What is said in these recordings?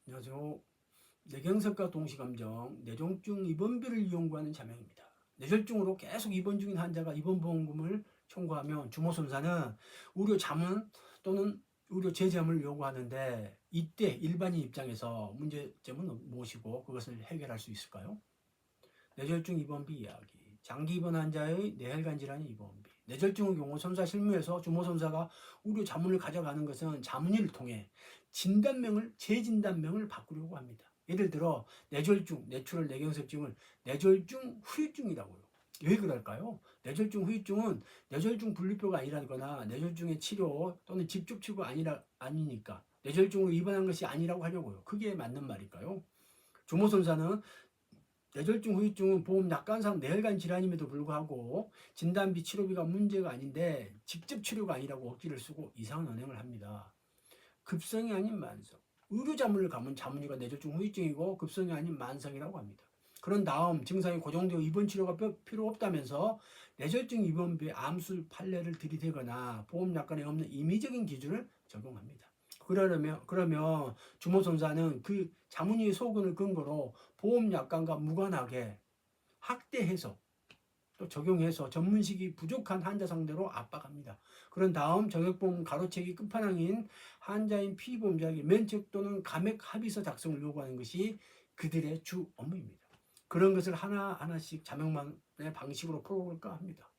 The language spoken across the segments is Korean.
안녕하세요. 뇌경색과 동시감정, 뇌졸중 입원비를 연구하는 자명입니다. 뇌졸중으로 계속 입원 중인 환자가 입원보험금을 청구하면 주모선사는 의료 자문 또는 의료 재점을 요구하는데 이때 일반인 입장에서 문제점은 무엇이고 그것을 해결할 수 있을까요? 뇌졸중 입원비 이야기. 장기 입원 환자의 뇌혈관 질환 입원비. 뇌졸중의 경우 선사 실무에서 주모선사가 의료 자문을 가져가는 것은 자문의를 통해 재진단명을 바꾸려고 합니다. 예를 들어 뇌졸중, 내추럴 뇌경색증을 뇌졸중 후유증이라고요. 왜 그럴까요? 뇌졸중 후유증은 뇌졸중 분류표가 아니라거나 뇌졸중의 치료 또는 직접 치료가 아니니까 뇌졸중으로 입원한 것이 아니라고 하려고요. 그게 맞는 말일까요? 주모선사는 뇌졸중 후유증은 보험 약관상 뇌혈관 질환임에도 불구하고 진단비 치료비가 문제가 아닌데 직접 치료가 아니라고 억지를 쓰고 이상한 언행을 합니다. 급성이 아닌 만성. 의료 자문을 가면 자문의가 뇌졸중 후유증이고 급성이 아닌 만성이라고 합니다. 그런 다음 증상이 고정되어 입원 치료가 필요 없다면서 뇌졸중 입원비에 암술 판례를 들이대거나 보험 약관에 없는 임의적인 기준을 적용합니다. 그러면 주모선사는 그 자문의의 소견을 근거로 보험 약관과 무관하게 학대해서 또 적용해서 전문식이 부족한 환자 상대로 압박합니다. 그런 다음 정액보험 가로채기 끝판왕인 환자인 피보험자에게 면책 또는 감액 합의서 작성을 요구하는 것이 그들의 주 업무입니다. 그런 것을 하나하나씩 자명만의 방식으로 풀어볼까 합니다.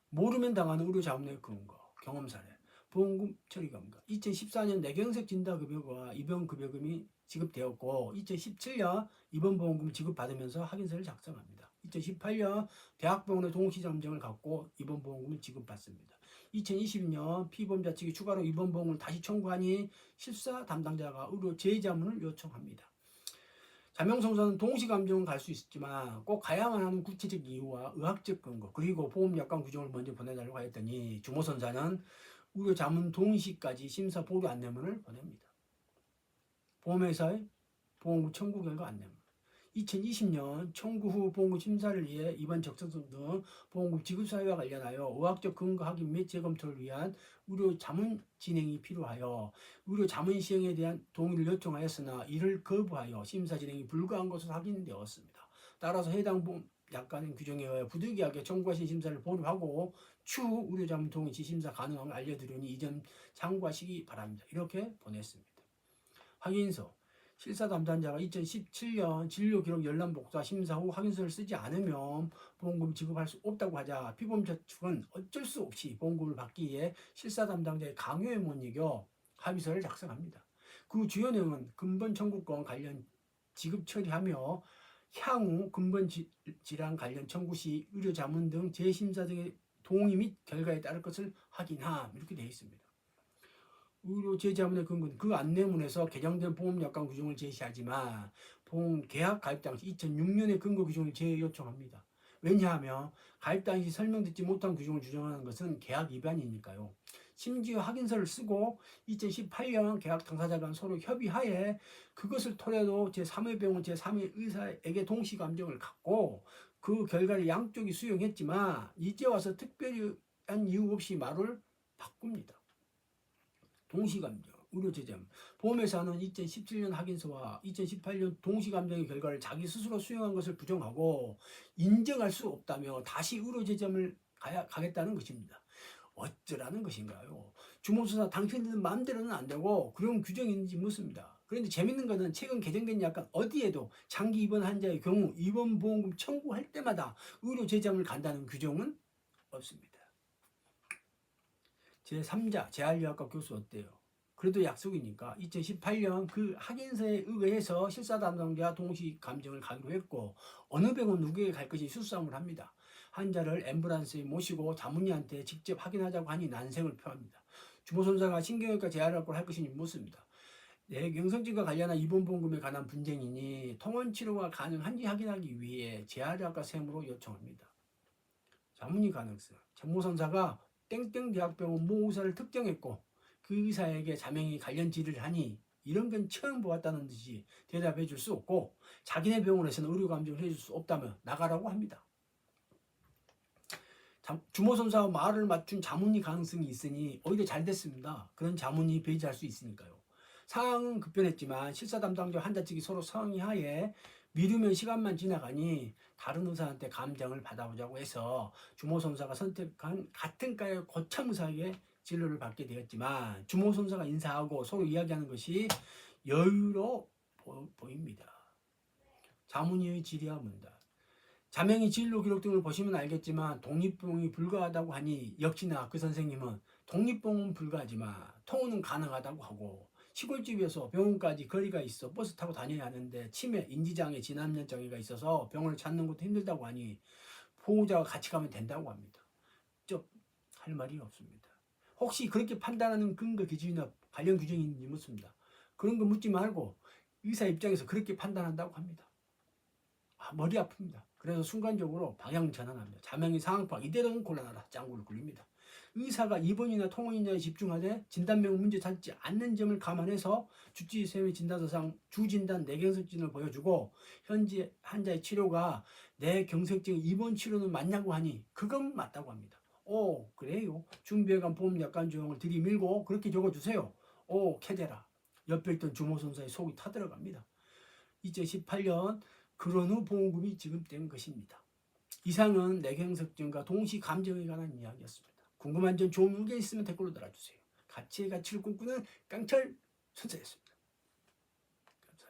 모르면 당하는 의료 자문의 근거, 경험 사례, 보험금 처리 감가. 2014년 뇌경색 진단급여와 입원급여금이 지급되었고 2017년 입원보험금 지급받으면서 확인서를 작성합니다. 2018년 대학병원의 동시잠정을 갖고 입원보험금을 지급받습니다. 2020년 피보험자 측이 추가로 입원보험을 다시 청구하니 실사 담당자가 의료 재자문을 요청합니다. 자명선사는 동시감정은 갈 수 있지만 꼭 가야만 하는 구체적 이유와 의학적 근거 그리고 보험약관 규정을 먼저 보내달라고 했더니 주모선사는 의료 자문 동시까지 심사 보류 안내문을 보냅니다. 보험회사의 보험금 청구 결과 안내문. 2020년 청구 후 보험금 심사를 위해 입원 적정성 등 보험금 지급 사유와 관련하여 의학적 근거 확인 및 재검토를 위한 의료 자문 진행이 필요하여 의료 자문 시행에 대한 동의를 요청하였으나 이를 거부하여 심사 진행이 불가한 것으로 확인되었습니다. 따라서 해당 보험 약관의 규정에 의해 부득이하게 청구하신 심사를 보류하고 추후 의료 자문 동의 시 심사 가능함을 알려드리니 이 점 참고하시기 바랍니다. 이렇게 보냈습니다. 확인서. 실사 담당자가 2017년 진료 기록 열람 복사 심사 후 확인서를 쓰지 않으면 보험금 지급할 수 없다고 하자 피보험자 측은 어쩔 수 없이 보험금을 받기 위해 실사 담당자의 강요에 못 이겨 합의서를 작성합니다. 그 주요 내용은 근본 청구권 관련 지급 처리하며 향후 근본 질환 관련 청구 시 의료 자문 등 재심사 등의 동의 및 결과에 따를 것을 확인함 이렇게 되어 있습니다. 의료 재자문의 근거는 그 안내문에서 개정된 보험약관 규정을 제시하지만 보험 계약 가입 당시 2006년의 근거 규정을 재요청합니다. 왜냐하면 가입 당시 설명듣지 못한 규정을 주장하는 것은 계약 위반이니까요. 심지어 확인서를 쓰고 2018년 계약 당사자 간 서로 협의하에 그것을 토대로 제3회 병원 제3회 의사에게 동시 감정을 갖고 그 결과를 양쪽이 수용했지만 이제 와서 특별한 이유 없이 말을 바꿉니다. 동시감정, 의료재점. 보험회사는 2017년 확인서와 2018년 동시감정의 결과를 자기 스스로 수용한 것을 부정하고 인정할 수 없다며 다시 의료재점을 가겠다는 것입니다. 어쩌라는 것인가요? 주모수사 당신들 마음대로는 안 되고 그런 규정이 있는지 묻습니다. 그런데 재밌는 것은 최근 개정된 약관 어디에도 장기 입원 환자의 경우 입원보험금 청구할 때마다 의료재점을 간다는 규정은 없습니다. 제3자 재활의학과 교수 어때요? 그래도 약속이니까 2018년 그 확인서에 의해서 실사 담당자 동시 감정을 가기로 했고 어느 병원 누구에게 갈 것이 수싸움을 합니다. 환자를 앰뷸런스에 모시고 자문의한테 직접 확인하자고 하니 난색을 표합니다. 주모선사가 신경외과 재활의학과를 할 것이니 묻습니다. 뇌경색증과 관련한 입원보험금에 관한 분쟁이니 통원치료가 가능한지 확인하기 위해 재활의학과 세무로 요청합니다. 자문의 가능성. 정모선사가 땡땡 대학병원 모 의사를 특정했고 그 의사에게 자명이 관련 질의를 하니 이런 건 처음 보았다는 듯이 대답해 줄 수 없고 자기네 병원에서는 의료 감정을 해줄 수 없다며 나가라고 합니다. 주모선사와 말을 맞춘 자문의 가능성이 있으니 오히려 잘 됐습니다. 그런 자문의 배제할 수 있으니까요. 상황은 급변했지만 실사 담당자 환자 측이 서로 상의하에 미루면 시간만 지나가니 다른 의사한테 감정을 받아보자고 해서 주모선사가 선택한 같은 과의 고참 의사에게 진료를 받게 되었지만 주모선사가 인사하고 서로 이야기하는 것이 여유로 보입니다. 자문위의 질의와 문답. 자명의 진료 기록 등을 보시면 알겠지만 독립보험이 불가하다고 하니 역시나 그 선생님은 독립보험은 불가하지만 통원은 가능하다고 하고 시골집에서 병원까지 거리가 있어 버스 타고 다녀야 하는데 치매, 인지장애, 진압년 장애가 있어서 병원을 찾는 것도 힘들다고 하니 보호자가 같이 가면 된다고 합니다. 할 말이 없습니다. 혹시 그렇게 판단하는 근거 기준이나 관련 규정이 있는지 묻습니다. 그런 거 묻지 말고 의사 입장에서 그렇게 판단한다고 합니다. 머리 아픕니다. 그래서 순간적으로 방향 전환합니다. 자명의 상황 파악, 이대로는 곤란하다. 짱구를 굴립니다. 의사가 입원이나 통원이냐에 집중하되 진단명 문제 찾지 않는 점을 감안해서 주치의쌤의 진단서상 주진단 뇌경색진을 보여주고 현재 환자의 치료가 뇌경색증 입원 치료는 맞냐고 하니 그건 맞다고 합니다. 오, 그래요. 준비해간 보험약관 조항을 들이밀고 그렇게 적어주세요. 오, 캐대라. 옆에 있던 주모선사의 속이 타들어갑니다. 2018년 그런 후 보험금이 지급된 것입니다. 이상은 뇌경색증과 동시 감정에 관한 이야기였습니다. 궁금한 점 좋은 의견 있으면 댓글로 달아주세요. 가치의 가치를 꿈꾸는 깡철 선생였습니다.